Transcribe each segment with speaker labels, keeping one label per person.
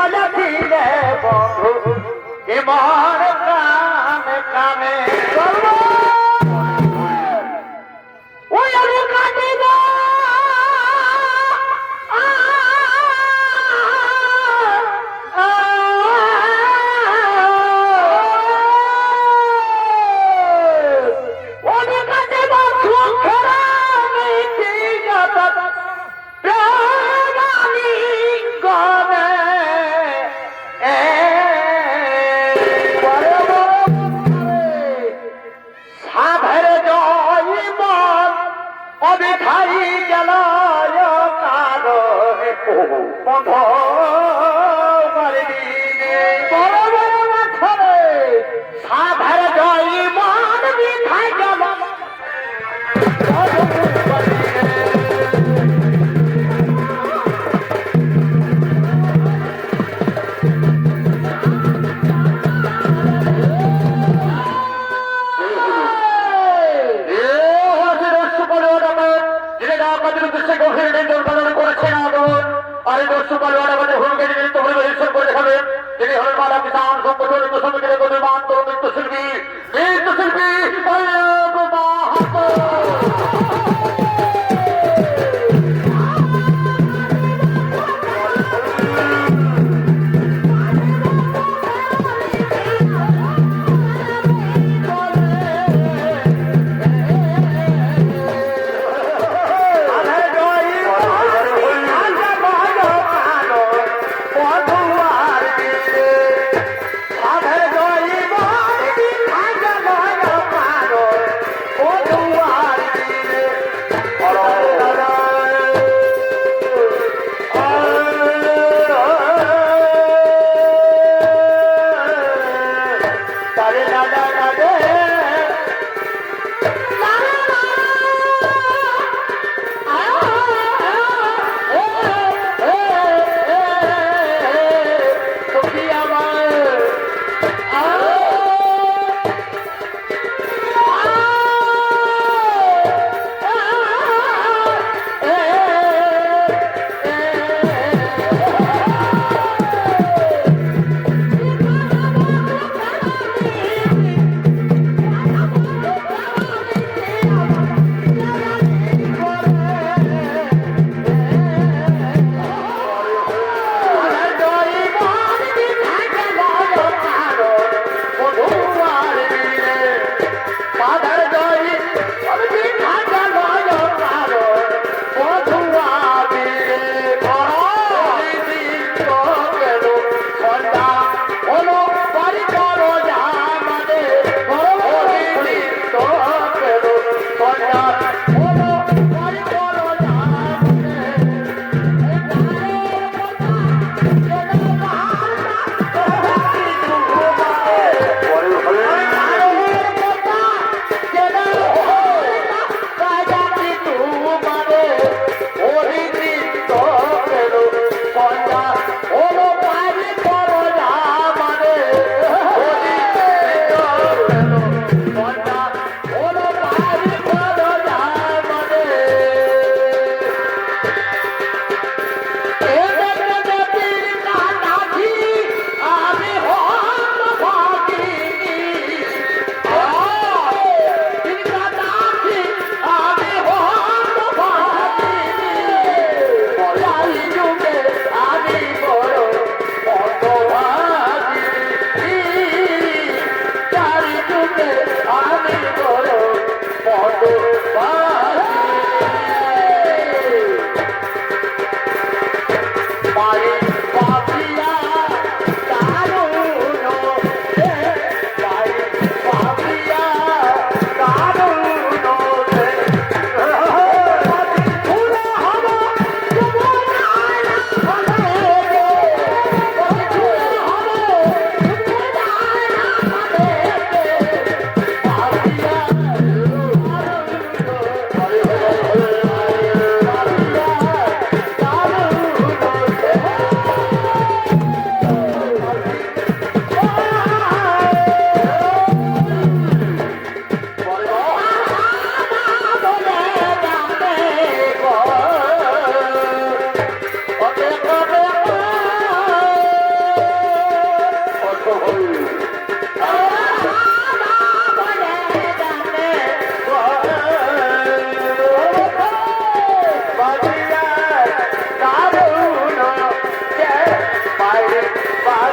Speaker 1: চলেছিলে বন্ধু এমন কামে কামে ওই আমি কাটিব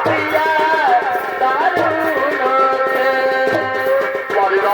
Speaker 1: দিয়া দারুণকে বলিল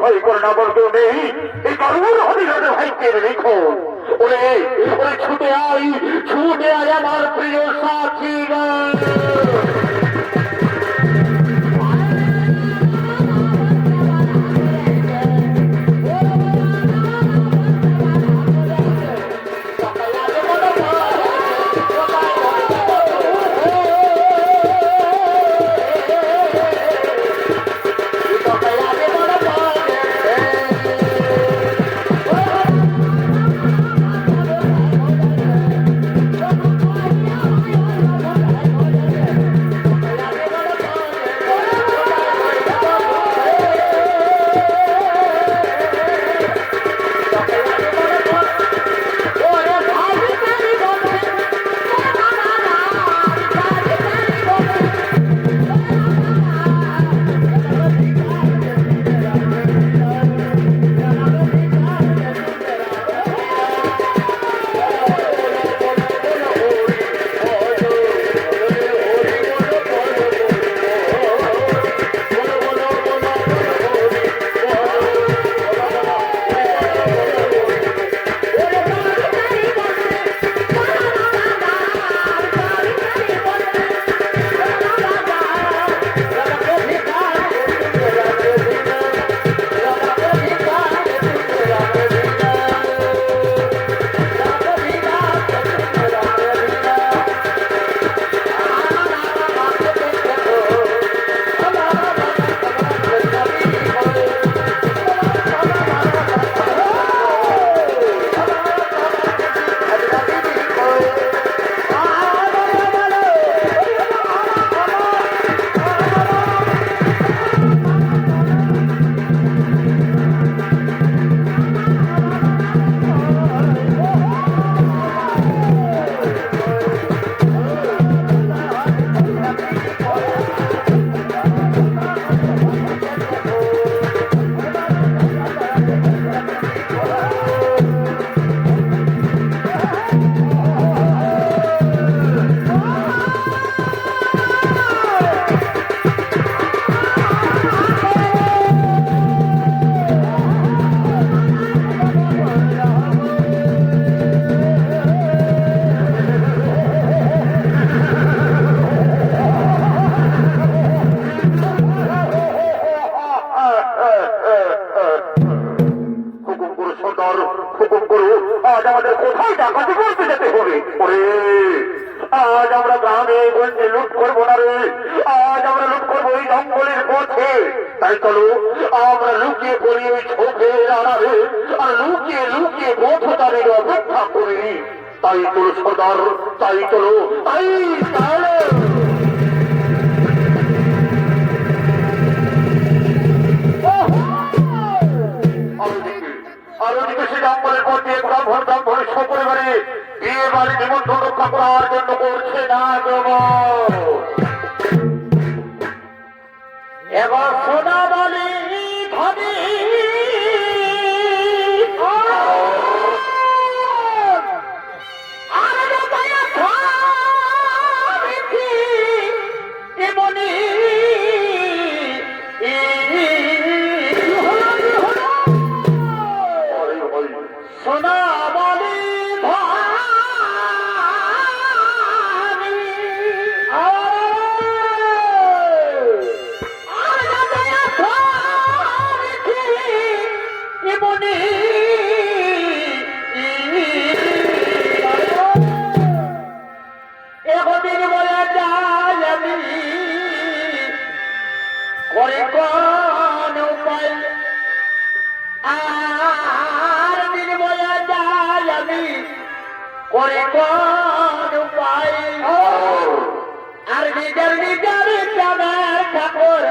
Speaker 1: ভয় করে না বলতো নেই এই কারুর হরিহরে ভাইকে রেখো ওরে ওরে ছুটে আয় আমার প্রিয় সাথীরা সর্দার হুকুম করো, আজ আমাদের কোথায় ডাকাতি করতে যেতে হবে? ওরে আজ আমরা গ্রামে গঞ্জে লুট করবো না রে, আজ আমরা লুট করবো ওই জঙ্গলের পথে। তাই চলো আমরা লুকিয়ে পড়ি ওই ঝোপের আড়ালে, আর লুকিয়ে লুকিয়ে পথতারের অপেক্ষা করি। তাই চলো সর্দার, তাই চলো, তাই চলো। আর ওদিকে সে জঙ্গলের মধ্যে ব্রাহ্মণ সপরিবারে বিয়ে বাড়ি নিমন্ত্রণ রক্ষা করার জন্য করছে না দেব। এবার সোনা বলি ভাবি এমনি সোনা বলি এদিন বলে যাই আমি করে কোন উপায়, আর দিন বলে যাই আমি করে কোন উপায়, আর নিজের নিজের প্রাণের ঠাকুর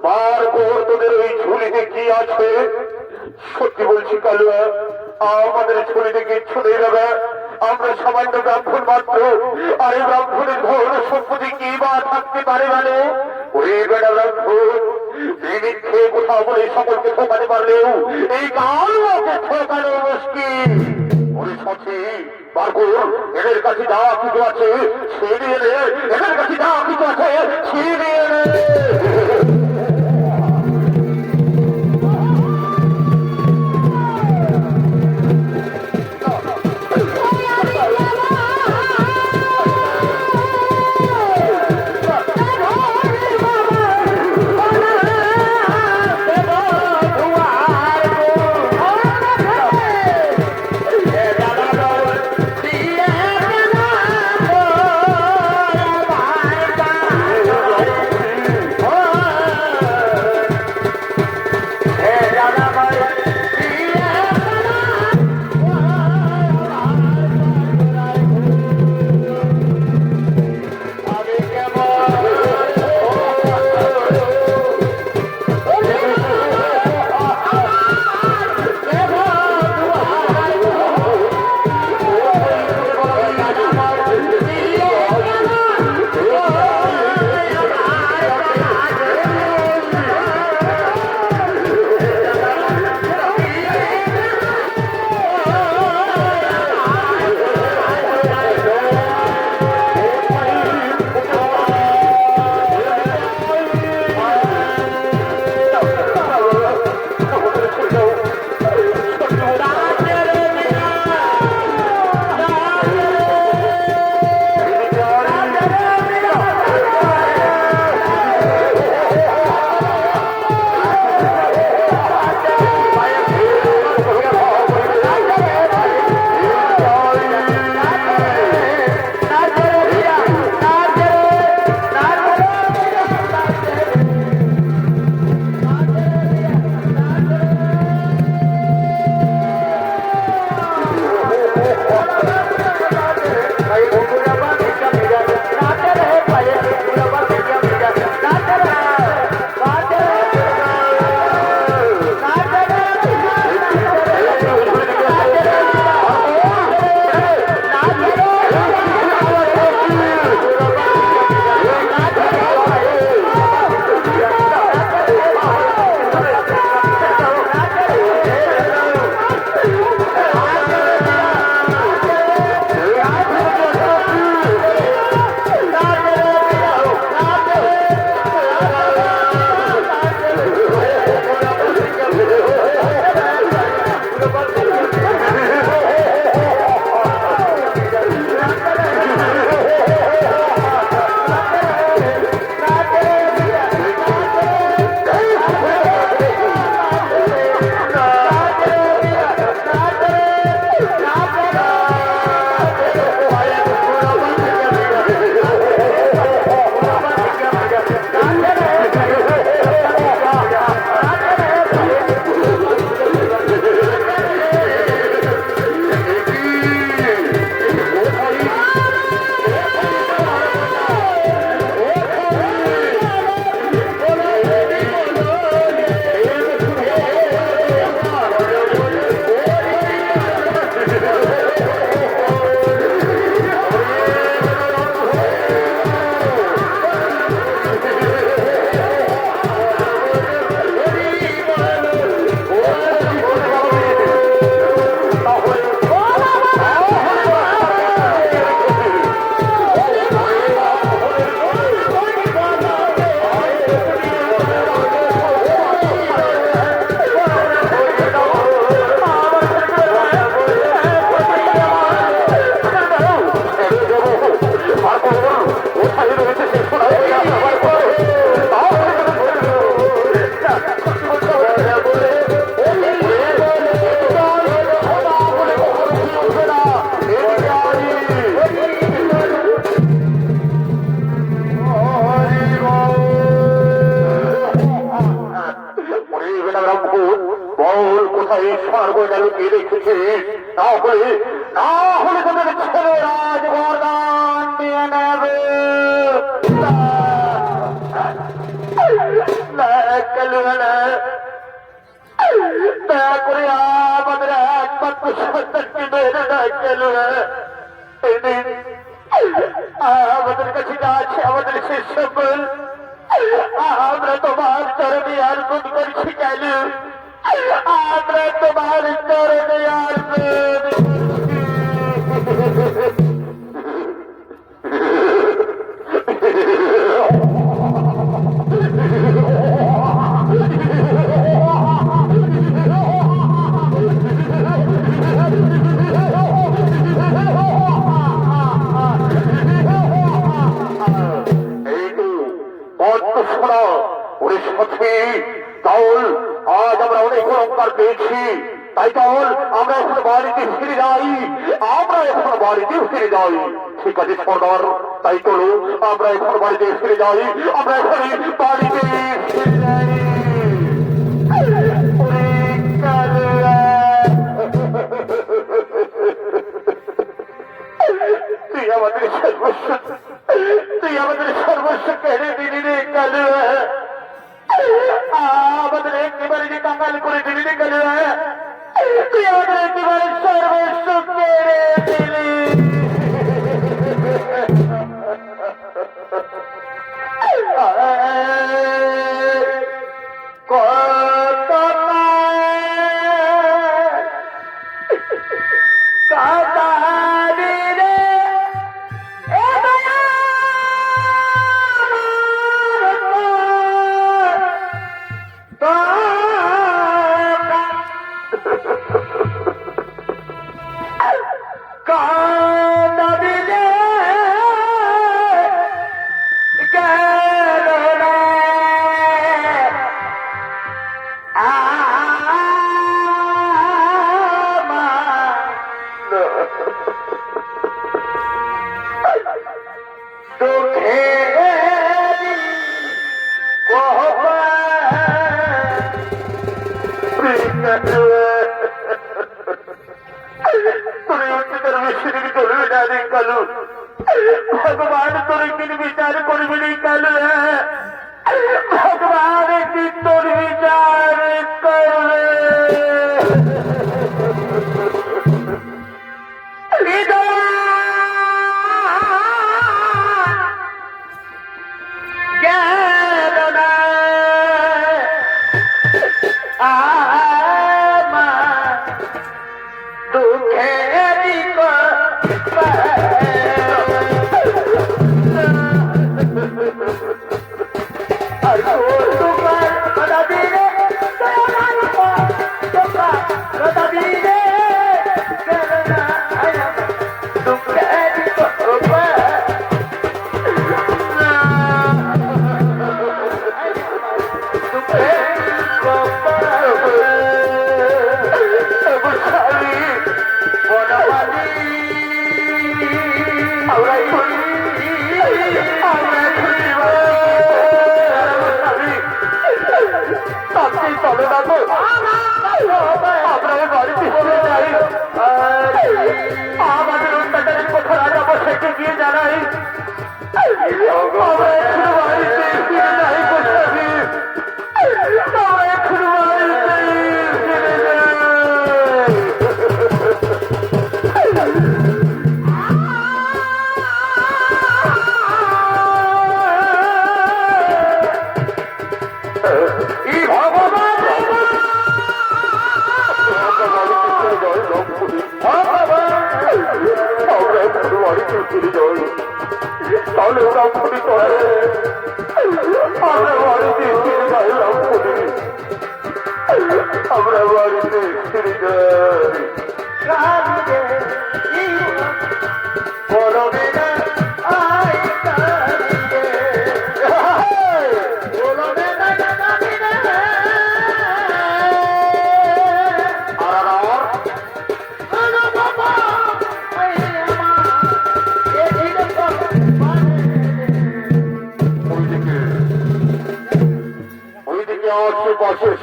Speaker 1: বারবার তোদের ওই ঝুলিতে কি আছে? সত্যি বলছি কালুয়া, আমাদের ঝুলিতে কিচ্ছু নেই দাদা। আমরা সামান্য ব্রাহ্মণ মাত্র, আর এই ব্রাহ্মণের ধন সম্পত্তি কি বা থাকতে পারে? মানে ওই বেটা ব্রাহ্মণ মিথ্যে কোথাও বলে সকলকে ঠকাতে পারলেও এই কালুয়াকে ঠকানো মুশকিল। ওরে সচি বারকর, এদের কাছে যা কিছু আছে ছিনিয়ে নে, এদের কাছে যা কিছু আছে ছিনিয়ে নে। তোদের ছেলে রাজবর্ধন নিয়ে নেবে। কালুয়ালা দয়া করে আমাদের একমাত্র সন্তানকে মেরে না কালুয়া এদিন আমাদের কাছে যা আছে আমাদের শেষ সম্বল আমরা তোমার চরণে অর্পণ করছি কালু আমরা তোমার চরণে অর্পণ তাহলে আজ আমরা অনেক অলঙ্কার পেয়েছি তাই তাহলে আমরা এখন বাড়িতে ফিরে যাই আমরা এখন বাড়িতে ফিরে যাই ঠিক আছে সর্দার তাই চলো আমরা এখন বাড়িতে ফিরে যাই আমরা এখন বাড়িতে ফিরে যাই তুই আমাদের সর্বস্ব কেড়ে দিলি রে কালুয়া আমাদের একেবারে যে কাঙ্গাল করে দিলি রে কালুয়া তুই আমাদের একেবারে সর্বস্ব কেড়ে দিলি भगवान तोर दिन विचार करबी कालू भगवान की तोर विचार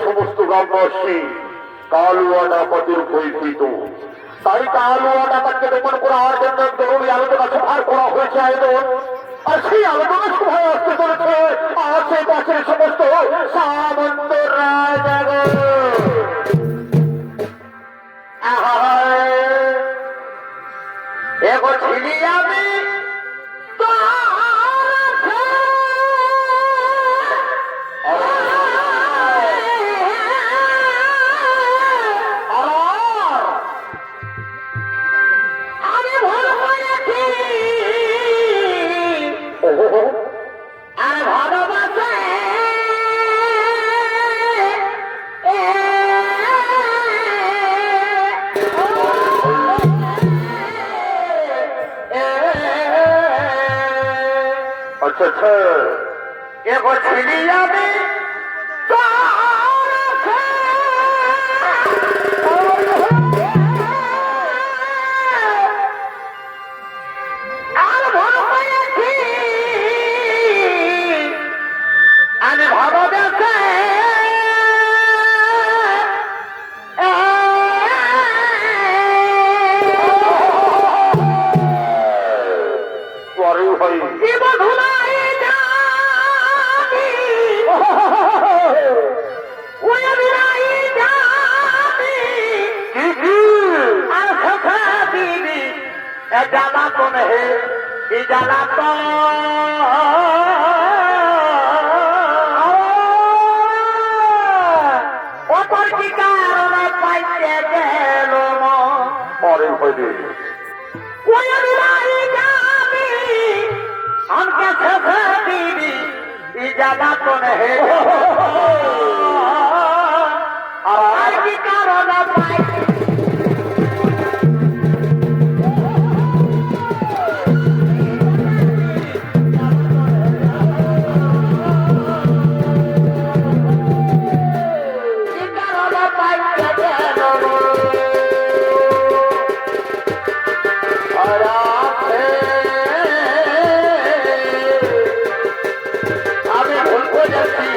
Speaker 1: সমস্ত গ্রামবাসী কালুয়া ডাকাতের ভয়ভীত তাই কালুয়া ডাকাতকে দমন করার জন্য জরুরি আলোচনা সভার করা হয়েছে আয়োজন আর সেই আলোচনা সভায় আসতে চলেছে আশেপাশের সমস্ত সামান্য বলেছে
Speaker 2: এ বলছিলি আমি আর ভুল করেছি আমি ভালোবেসে
Speaker 1: পরে ভাই
Speaker 2: जाना तो नहीं ये जाना तो ऊपर की कारण पाइते गेलो
Speaker 1: পরে ভাই
Speaker 2: कोई बिलाई जानी हम कैसे दीदी ये जाना तो नहीं ऊपर की कारण पाइते আমি ভুল করেছি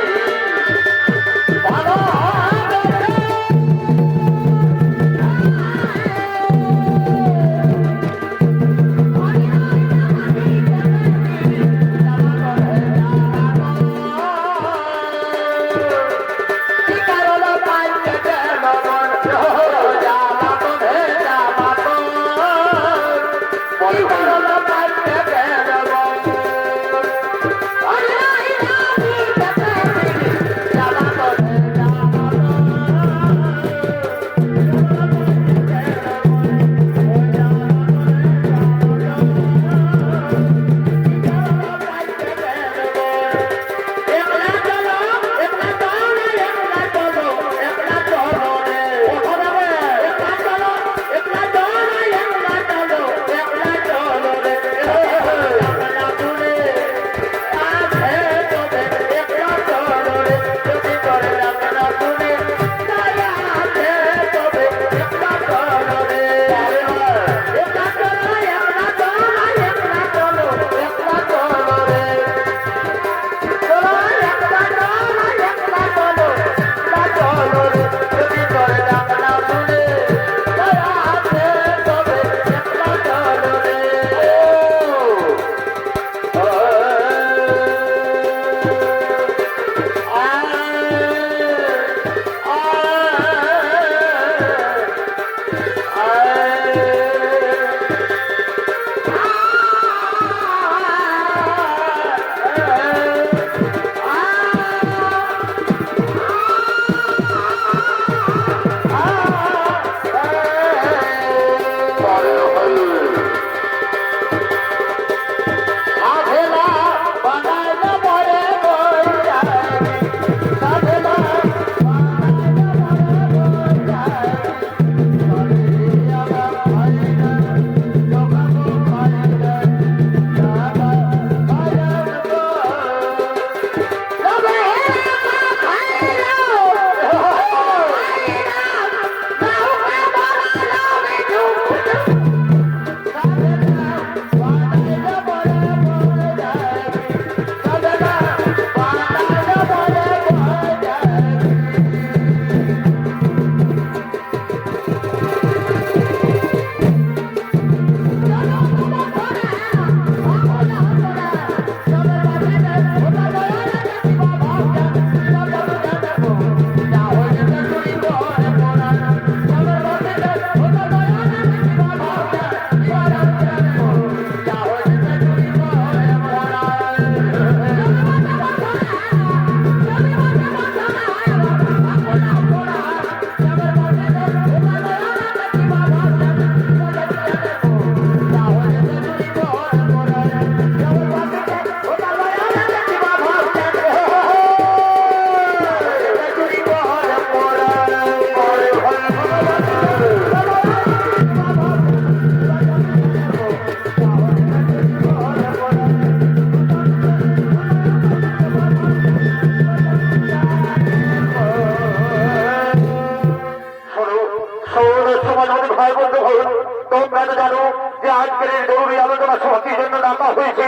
Speaker 1: ভাই বন্ধুগণ, তোমরা তো জানো যে আজকের এই জরুরি আলোচনা সভা কি জন্য ডাকা হয়েছে।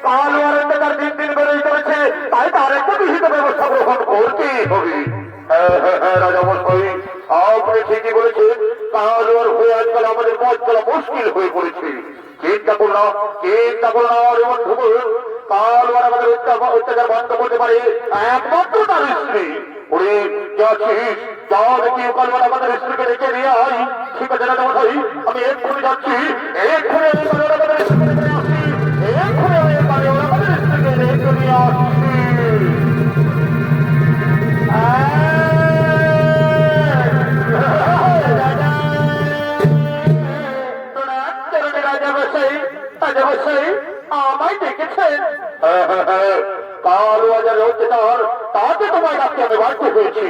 Speaker 1: কাল ওয়ারেন্টে তার দিন দিন বেড়েই চলেছে, তাই তার একটা বিহিত ব্যবস্থা গ্রহণ করতেই হবে। হ্যাঁ রাজা মশাই, আপনি ঠিকই বলেছেন। কাল ওয়ার হয়ে আজকাল আমাদের পথ চলা মুশকিল হয়ে পড়েছে। চিন্তা করলাম রে বন্ধুগণ, কাল ওয়ার আমাদের অত্যাচার বন্ধ করতে পারে একমাত্র তার স্ত্রী। ওরে যাচ্ছিস, যা দেখি কাল ওয়ার আমাদের স্ত্রীকে ডেকে নিয়ে আই। ঠিক আছে রাজা মশাই, আমি এক্ষুনি যাচ্ছি। এক্ষুনি আমাদের স্ত্রীকে নিয়ে আসি। এক্ষুনি আমাদের স্ত্রীকে ডেকে নিয়ে আসছি। আমায় দেখেছেন? কাল বাজারে অত্যাচার, তাতে তোমায় ডাকতে আমি বাধ্য হয়েছি।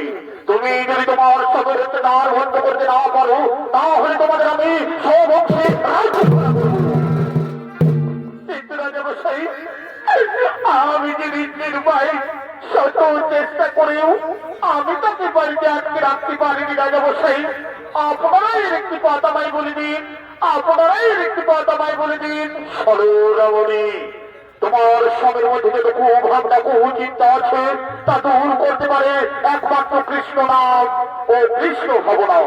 Speaker 1: তুমি যদি তোমার সকল অত্যাচার বন্ধ করতে না পারো, তাহলে তোমাদের আমি সব অংশে আমি যে নির্বাহী শত চেষ্টা করেও আমি তাকে বাড়িতে আটকে রাখতে পারিনি। রাজামশাই, আপনারাই এর একটি পাতামাই বলে দিন, আপনারাই এর একটি পাতামাই বলে দিন। সরোরামণি, তোমার স্বামীর মধ্যে যতটুকু ভাবনা চিন্তা আছে তা দূর করতে পারে একমাত্র কৃষ্ণ নাম ও কৃষ্ণ ভাবনা।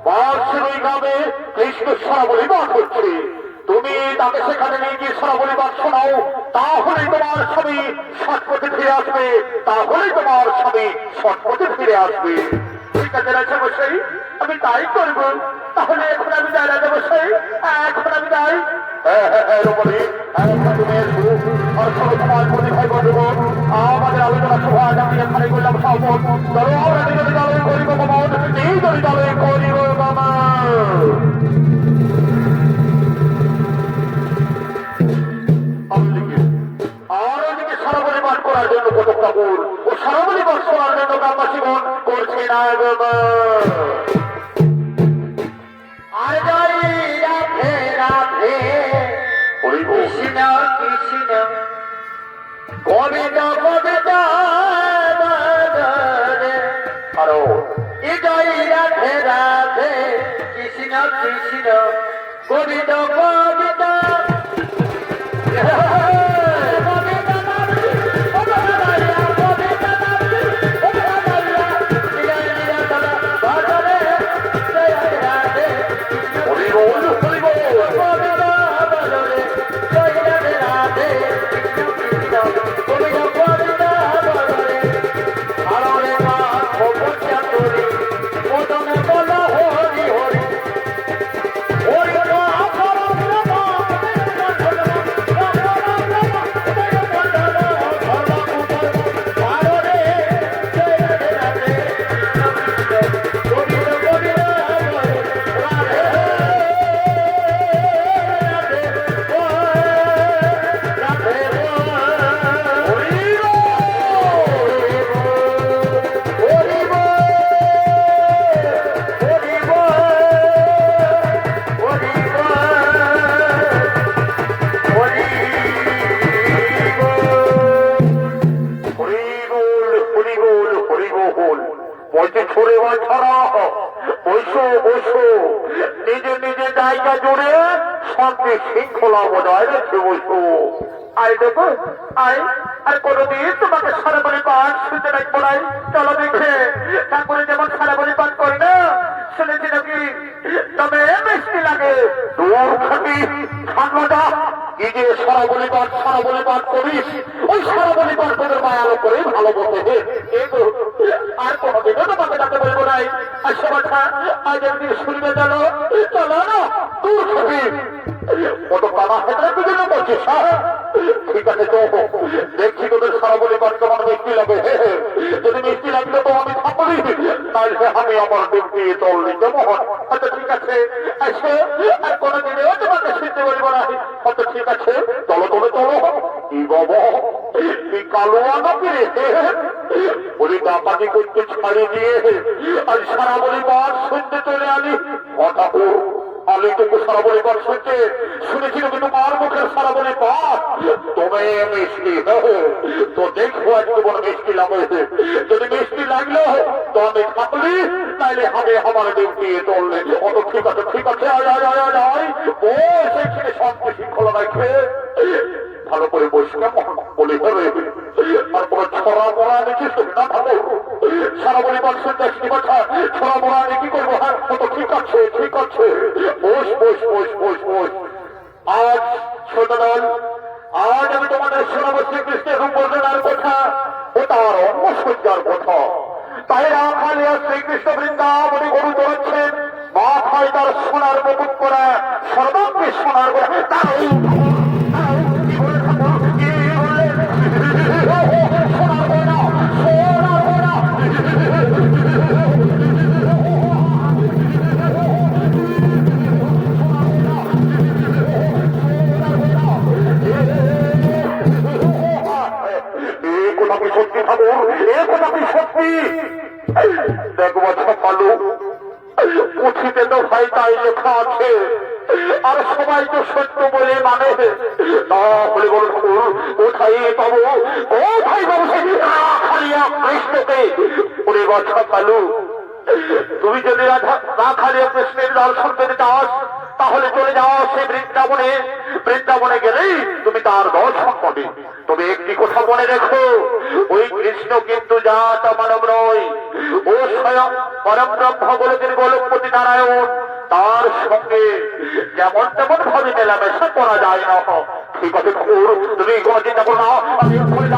Speaker 1: বার্ষের ওই গ্রামে কৃষ্ণ সরাবলি বাস হচ্ছে। তুমি তাকে সেখানে নিয়ে গিয়ে সরাবলি বাস শোনাও, তাহলেই তোমার স্বামী সৎপথে ফিরে আসবে। তাহলেই তোমার স্বামী সৎপথে ফিরে আসবে। ঠিক আছে রাজামশাই, আমি তাই করব। তাহলে এখন আমি যাই রাজামশাই, এখন আমি যাই। আমাদের আলোচনা সভা আমি এখানে করলাম সফল। চলো আমরা নিজেদের দলে করিব কমন, নিজেদের দলে করিব কমন। আর ওদিকে সারাবলি পাঠ করার জন্য কতক ঠাকুর ও সারাবলি পাঠ করার জন্য গ্রামবাসীগণ করছে না। আর যাই রাধে রাধে কৃষ্ণ কৃষ্ণ গোবিন্দ গোবিন্দ আরো এ যাই রাধে রাধে কৃষ্ণ কৃষ্ণ গোবিন্দ গোবিন্দ। নিজে নিজে জায়গা জুড়ে শান্তি শৃঙ্খলা বজায় রেখে বসো। আয় দেখো আয়, আর কোনদিন তোমাকে সারাবলি পাঠ শুনতে রাখবো নাই। চলো দেখে ঠাকুরে যেমন সারাবলি পাঠ করি না, শুনেছি নাকি তবে মিষ্টি লাগে। দূর থাকি ঠান্ডাটা কি যে সারাবলি পাঠ করিস, ওই সারাবলি পাঠ তোদের মায়ালো করে ভালো বলতে। আর কোনদিনও তোমাকে ডাকতে বলবো নাই। আর সে কথা আজ একদিন শুনবে। চলো চলো না, দূর থাকি কত কানা হেঁটে তুই না বলছিস। ঠিক আছে তো দেখছি তোদের সারাবলি পাঠ কেমন মিষ্টি লাগে। যদি মিষ্টি লাগলে তো আমি থাকবি, তাহলে আমি আমার ডিউটি তোল নিতে মোহন। আচ্ছা ঠিক আছে আসো, আর কোনদিনও তোমাকে শুনতে বলবো না। আচ্ছা ঠিক আছে চলো চলো চলো। কি বাবা তুই কালোয়া নাকি রে? বলি ডাকাতি করতে ছাড়িয়ে দিয়ে আর সারাবলি পাঠ শুনতে চলে আলি। ঠাকুর আমি তোকে সারা বলে পাঠ শুনছে, শুনেছি তুমি তোমার মুখের সারা বলে পাঠ তুমি মিষ্টি তো দেখো আজ তোমার মিষ্টি লাগবে, যদি মিষ্টি লাগলো তো আমি থাকলি, নাইলে হবে আমার ডিউটি চললে। অত ঠিক আছে ঠিক আছে, ও সেখানে সব শৃঙ্খলা রাখবে, ভালো করে বসে বলে হবে। আর কোনো ছড়া মরা দেখিস না ভালো, সারা বলি মানুষের দেখি কথা ছড়া মরা কি করবো। হ্যাঁ তো ঠিক আছে ঠিক আছে, বস বস বস বস বস। আজ ছোট দল, আজ আমি তোমাদের শোনাবো শ্রীকৃষ্ণের সম্বর্ধনার কথা ও তার অন্নসজ্জার কথা। তাই রাখালিয়া শ্রীকৃষ্ণ বৃন্দাবনে গরু চড়াচ্ছেন, মাথায় তার সোনার মুকুট করা, সর্বাঙ্গে সোনার করা, তাই সত্যি ঠাকুর, এ কথা কি সত্যি? দেখবো সকালু পুঁথিতে তো ভাই তাই লেখা আছে, আর সবাই তো সত্য বলে মানে, তাহলে বলো ঠাকুর কোথায় পাবো, কোথায় পাবো সেই রাখালিয়া কৃষ্ণকে? ওরে বাছা কালু, তুমি যদি রাখালিয়া কৃষ্ণের দর্শন পেতে চাস তাহলে চলে যাও সে বৃন্দাবনে, বৃন্দাবনে গেলেই তুমি তার দর্শন পাবে। তবে একটি কথা মনে রেখো, ওই কৃষ্ণ কিন্তু জাত মানব নয়, ও স্বয়ং পরম ব্রহ্ম গোলকের গোলকপতি নারায়ণ, তার সঙ্গে যেমন তেমন ভাবে মেলামেশা করা যায় না। ঠিক আছে ঠাকুর, তুমি কোনো চিন্তা করো না, আমি এক্ষুনি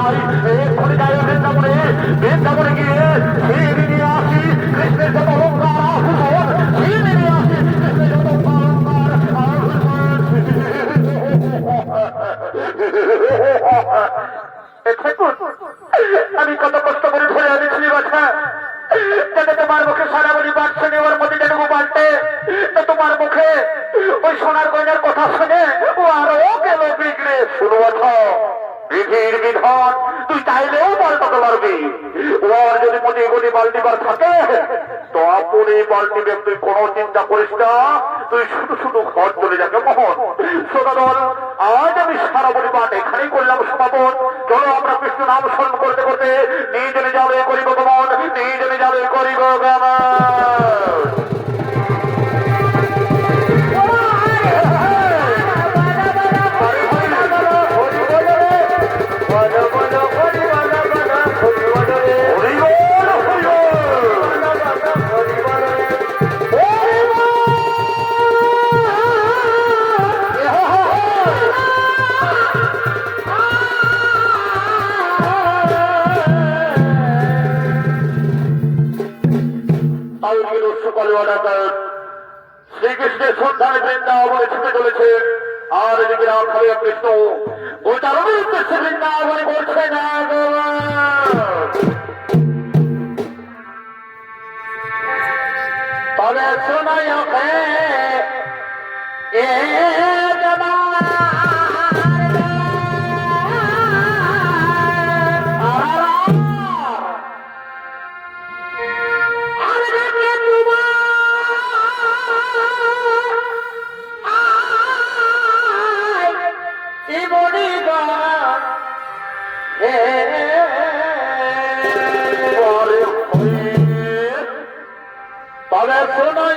Speaker 1: যাই বৃন্দাবনে, বৃন্দাবনে গিয়ে সেই নিয়ে আসি কৃষ্ণের যত অলঙ্কার আভূষণ, সেই নিয়ে আসি কৃষ্ণের যত অলঙ্কার আমি কত কষ্ট করে ধরে আনিছি বাছা, যাতে তোমার মুখে সারা বলি বাড়ছে নেওয়ার মধ্যে যেটুকু পাল্টে, তোমার মুখে ওই সোনার গয়নার কথা শুনে ও আরো গেল বিগড়ে। শুরু কথা বিধির বিধান তুই চাইলেও পাল্টাতে পারবি, ওর যদি মনে গতি পাল্টিবার থাকে তো আপনি পাল্টিবে, তুই কোনো চিন্তা করিস না, তুই শুধু শুধু ঘর চলে যাবে মোহন। শোনা দল, আজ আমি সারা বলি পাঠ এখানেই করলাম সমাপন। চলো আমরা কৃষ্ণ নাম স্মরণ করতে করতে নিজনে যাবে করিব গমন, নিজনে যাবে করিব গমন। শ্রীকৃষ্ণের সন্ধানে বৃন্দাবনে ছুটে চলেছে, আর এদিকে রাখালিয়া কৃষ্ণ গোচারণের উদ্দেশ্যে বৃন্দাবনে বলছে না। তবে শোনায় এ তবে শোনায়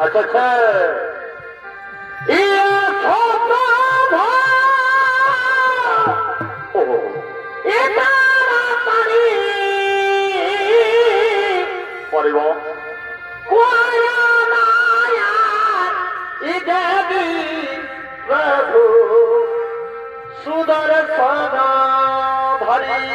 Speaker 1: अच्छा अच्छा सुदर्शन भरी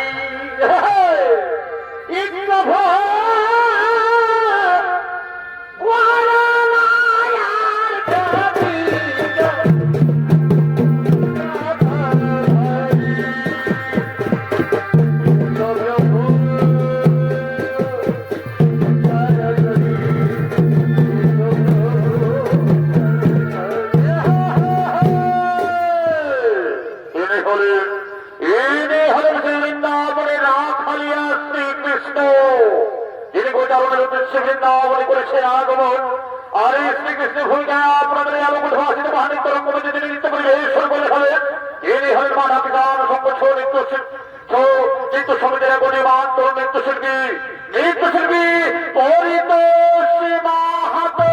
Speaker 1: করেছে বৃন্দাবনে করেছে আগমন আর এই শ্রীকৃষ্ণ ভূমিকা আপনাদের আলোক ভাষিত বাহানিক তরঙ্গ মধ্যে তিনি নৃত্য পরিবেশন করে দেখাবেন তিনি হলেন মাতা পিতার সংগঠন নৃত্য সমিতির গণিমান তরুণ নৃত্যশিল্পী পরিতোষী মাহাতো।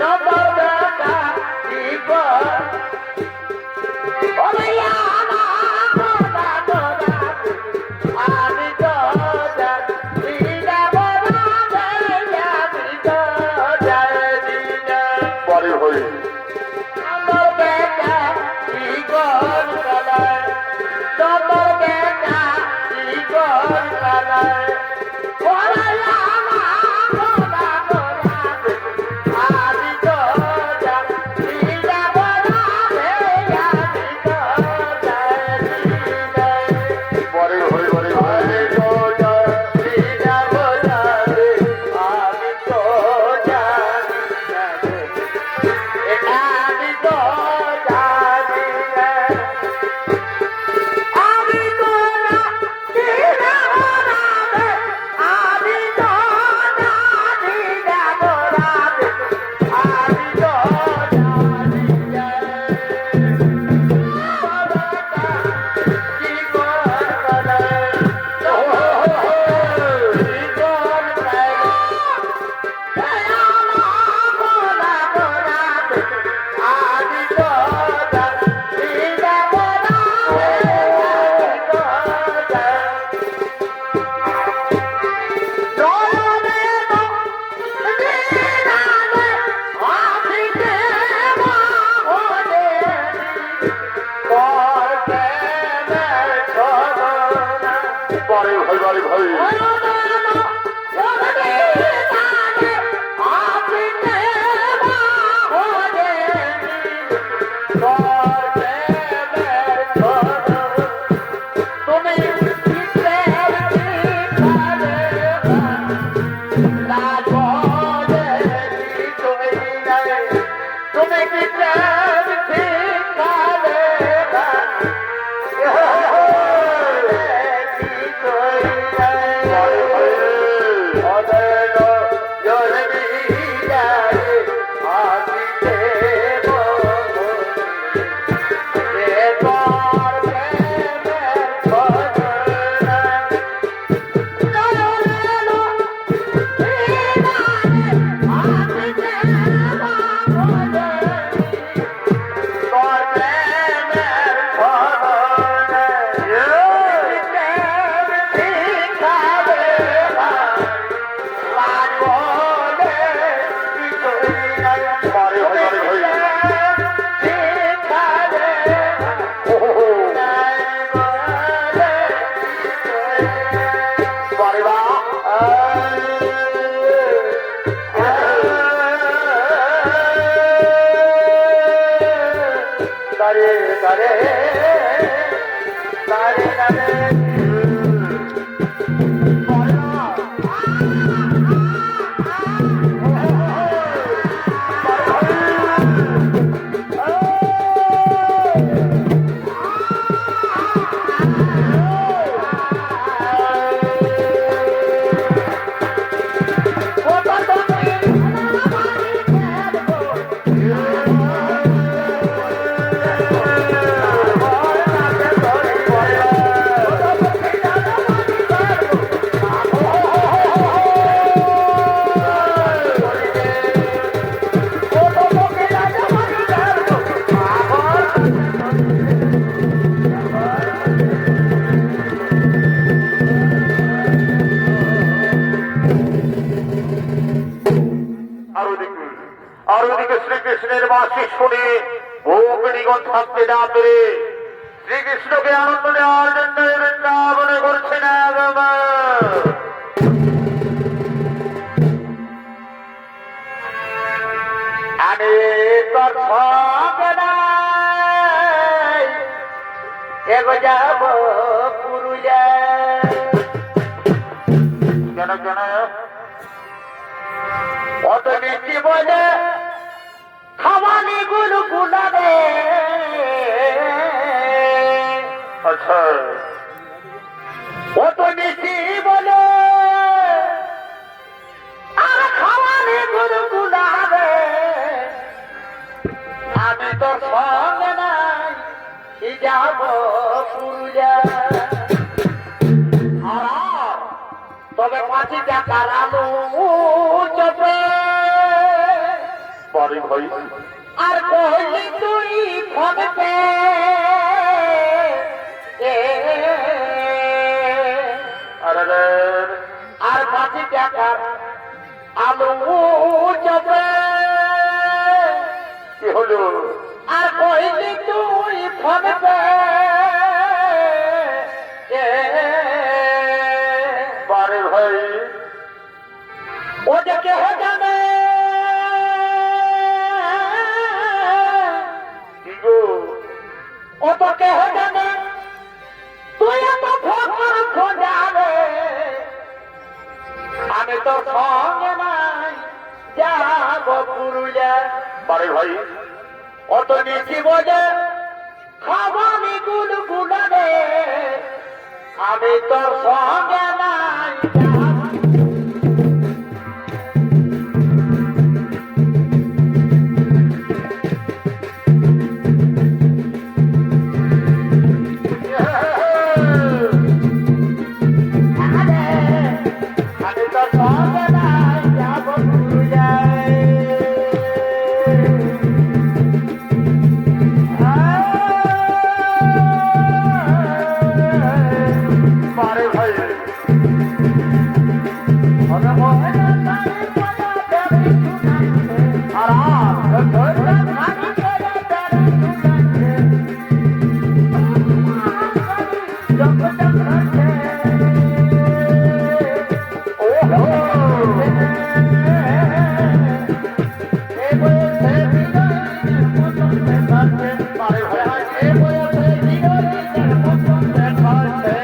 Speaker 2: নম্বর বেটা কি কর ওলাইয়া না তোরা তোরা আমি তো যাচ্ছি যাব না আমি তো যাচ্ছি না
Speaker 1: পরে হয়ে
Speaker 2: নম্বর বেটা কি কর কালায় নম্বর বেটা কি কর কালায় ওলাইয়া না তোরা তোরা আমি তো যাচ্ছি যাব না আমি তো যাচ্ছি না
Speaker 1: পরে হয়ে পরে
Speaker 2: আমি তো যাচ্ছি যাব না আমি তো যাচ্ছি না আমি তো জানি না আমি তো জানি না আমি তো জানি না আমি তো জানি না কি করবে কি করবে
Speaker 1: পরে হয়ে পরে হয়ে আর ওদিকে শ্রীকৃষ্ণের বাসি শুনে ভোগনিগণ থাকতে না পেরে শ্রীকৃষ্ণকে আনন্দ দেওয়ার জন্য বৃন্দাবনে করছেন আমি তোর সঙ্গে নাই এগো যাব পুরুলিয়া কেন কেন অত মিষ্টি বলে খাওয়ানি গুলো গুলাবে আচ্ছা অত মিষ্টি বলে আর খাওয়ানি গুলো গুলাবে আমি তো সঙ্গে নাই যাব পুরুলিয়া তবে 5 টাকার আলু চপে পরে ভাই
Speaker 2: আর কইলি তুই ফোন পে
Speaker 1: আরে
Speaker 2: আর 5 টাকার আলু চপে
Speaker 1: কি হলো
Speaker 2: আর কইলি তুই ফোন পে
Speaker 1: বারে ভাই
Speaker 2: ও যে কেহ জানে
Speaker 1: কি গো
Speaker 2: ও তো কেহ জানে তুই এত ফোন খোঁজাবে আমি তো সঙ্গে নাই যাব পুরুলিয়া
Speaker 1: বারে ভাই
Speaker 2: অত নিচি বোঝে খাবানি গুল গুলাবে আমি তোর সঙ্গে নাই যাব। আমি তোর সঙ্গে নাই যাব পুরুলিয়ায়।
Speaker 1: বারে ভাই
Speaker 2: ওরে মোহনা তারে পয়া দেবি শুনাইছে
Speaker 1: আর
Speaker 2: ওরে ভানি করে দেবি শুনাইছে জগ জগ করছে
Speaker 1: ওহো
Speaker 2: এ বয়সে বিরোধীদের মতন দেখাচ্ছে
Speaker 1: বারে ভাই
Speaker 2: এ বয়সে বিরোধীদের মতন দেখাচ্ছে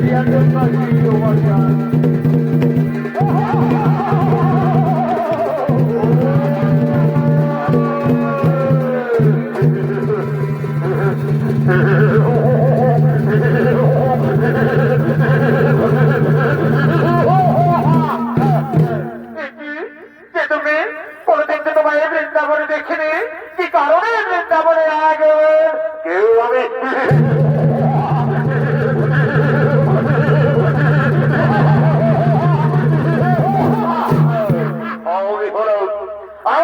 Speaker 2: হরিয়াদের কাছে তোমার গান
Speaker 1: যে তুমি কোনদিন তো তোমার এই বৃন্দাবনে দেখিনি, কি কারণে এই বৃন্দাবনে আগে কেউ আমি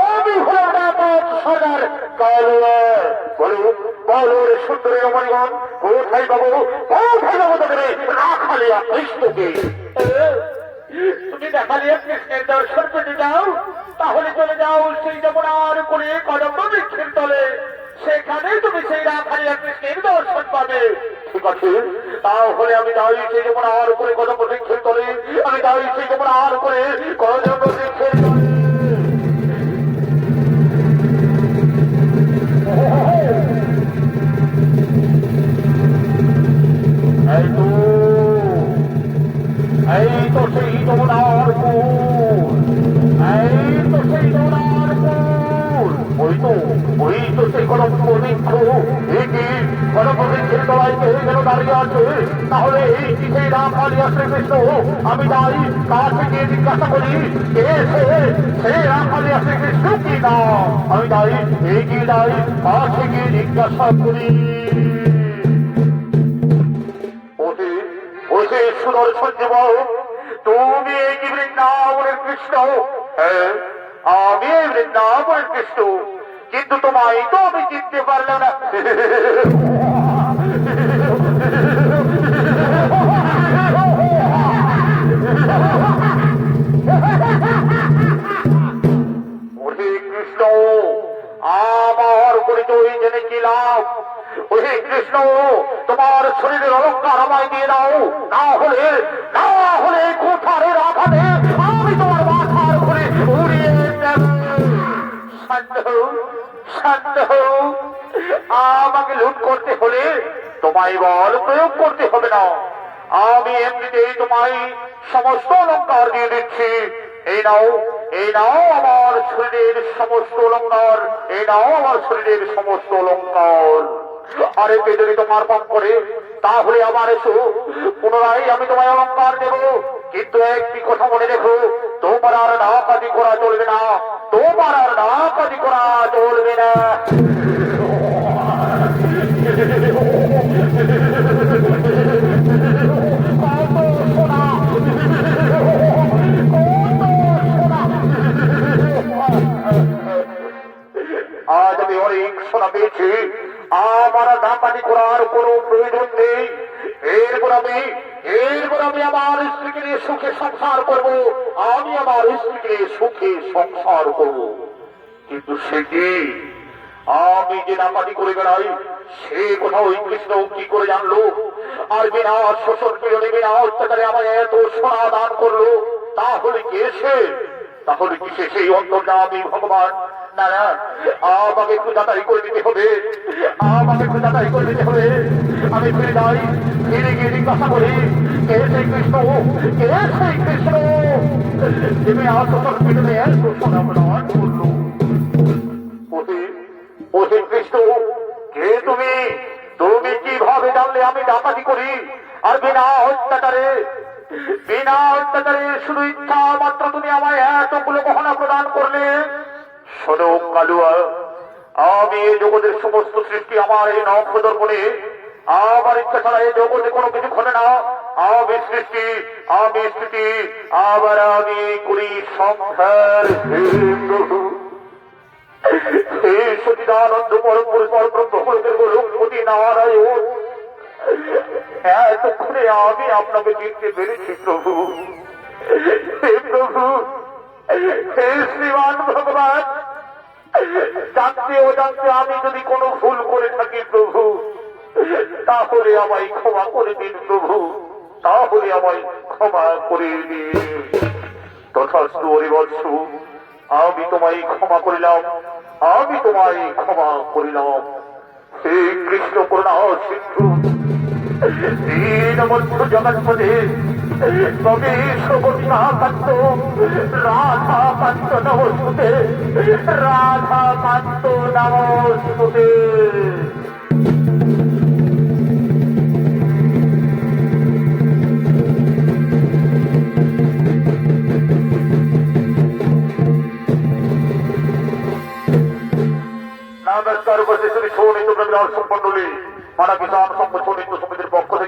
Speaker 1: আমি হলাম সর্দার কালুয়ার। বলো বলো রে সুন্দরী রমণীগণ, কোথায় পাবো তাদের রাখালিয়া কৃষ্ণকে? তুমি দেখালিয়া কৃষ্ণের দর্শন পেতে যাও, তাহলে চলে যাও সেই যমুনার করে কদম্ব বৃক্ষের তলে, সেখানে তুমি সেই রাখালিয়া কৃষ্ণের দর্শন পাবে। ঠিক আছে, তাহলে আমি যাই সেই যমুনার করে কদম্ব বৃক্ষের তলে, আমি যাই সেই যমুনার করে কদম্ব বৃক্ষের তলে। এই তো সেই যমুনার কুল, এই তো সেই যমুনার কুল, ওই তো সেই কদম্ব বৃক্ষ। এই কি কদম্ব বৃক্ষের তলায় কে যেন দাঁড়িয়ে আছে? তাহলে এই কি সেই রাখালিয়া শ্রীকৃষ্ণ? আমি যাই কাছে গিয়ে জিজ্ঞাসা করি, কে সে রাখালিয়া শ্রীকৃষ্ণ কি না? আমি যাই এগিয়ে যাই, কাছে গিয়ে জিজ্ঞাসা করি। ওসে সুদর্শন যুবক, তুমি এই কি বৃন্দাবনের কৃষ্ণ? হ্যাঁ, আমি এই বৃন্দাবনের কৃষ্ণ, কিন্তু তোমায় তো আমি চিনতে পারলাম না। ওহে কৃষ্ণ, আমার পরিচয় জেনে কি লাভ? ওহে কৃষ্ণ, তোমার শরীরের অলঙ্কার আমায় দিয়ে দাও, না হলে কোঠারের আঘাতে আমি তোমার মাথার ঘুরে উড়িয়ে দেব। শান্ত হও, আমাকে লুট করতে হলে তোমায় বল প্রয়োগ করতে হবে না। আমি এমনিতেই তোমায় সমস্ত অলঙ্কার দিয়ে দিচ্ছি। এই নাও আমার শরীরের সমস্ত অলঙ্কার, এই নাও আমার শরীরের সমস্ত অলঙ্কার। আর এতে যদি তোমার পাপ করে, তাহলে আবার এসো, পুনরায় আমি তোমায় অলঙ্কার দেব। কিন্তু একটি কথা মনে রেখো, তোমার আর ডাকাতি করা চলবে না, তোমার আর ডাকাতি করা চলবে না। আজ আমি অনেক সোনা পেয়েছি, আমার ডাকাতি করার কোনো প্রয়োজন নেই। এরপর আমি আমার স্ত্রীকে নিয়ে সুখে সংসার করবো, আমি আমার স্ত্রীকে সুখে সংসার করবো। কিন্তু সে কি, আমি যে ডাকাতি করে বেড়াই সে কোথাও ওই কৃষ্ণ কি করে জানলো? আর বিনা শোষণ পীড়নে বিনা অত্যাচারে আমায় এত সোনা দান করলো, তাহলে কি সে সেই অন্তর্যামী ভগবান? না, আমাকে একটু যাচাই করে দিতে হবে, আমি ফিরে যাই, ফিরে গিয়ে জিজ্ঞাসা করি, কে সেই কৃষ্ণ? তুমি আত্মসর পীড়নে এত সোনা প্রদান করলো। ওহে কৃষ্ণ, কে তুমি? তুমি কিভাবে জানলে আমি ডাকাতি করি? আর বিনা অত্যাচারে শুধু ইচ্ছা মাত্র তুমি আমায় এতগুলো গহনা প্রদান করলে। শোনো কালুয়া, আমি এই জগতের সমস্ত সৃষ্টি আমার এই নক্ষদর্পণে, আমার ইচ্ছা ছাড়া এই জগতে কোনো কিছু ঘটে না। আমি সৃষ্টি, আমি স্থিতি, আবার আমি করি সংসার। হে সচিদানন্দ পরম পুরুষ পরব্রহ্মের গোলকপতি নারায়ণ, এতক্ষণে আমি আপনাকে চিনতে পেরেছি প্রভু। হে প্রভু, হে শ্রীমান ভগবান, জানতে অজান্তে আমি যদি কোনো ভুল করে থাকি প্রভু, তাহলে আমায় ক্ষমা করে দিন প্রভু, তাহলে আমায় ক্ষমা করে দিন। তথাস্তু হরিবৎস, আমি তোমায় ক্ষমা করিলাম, আমি তোমায় ক্ষমা করিলাম। হে কৃষ্ণ করুণা সিন্ধু। দীনবন্ধু জগৎপতি তবে সবর্ণা কান্ত রাধা কান্ত নমস্তুতে রাধা কান্ত নমস্তুতে। নমস্কার উপস্থিত সুনীত ব্রহ্ম মন্ডলী মানা কিষাণ সংঘ সুনীত সমিতির পক্ষ থেকে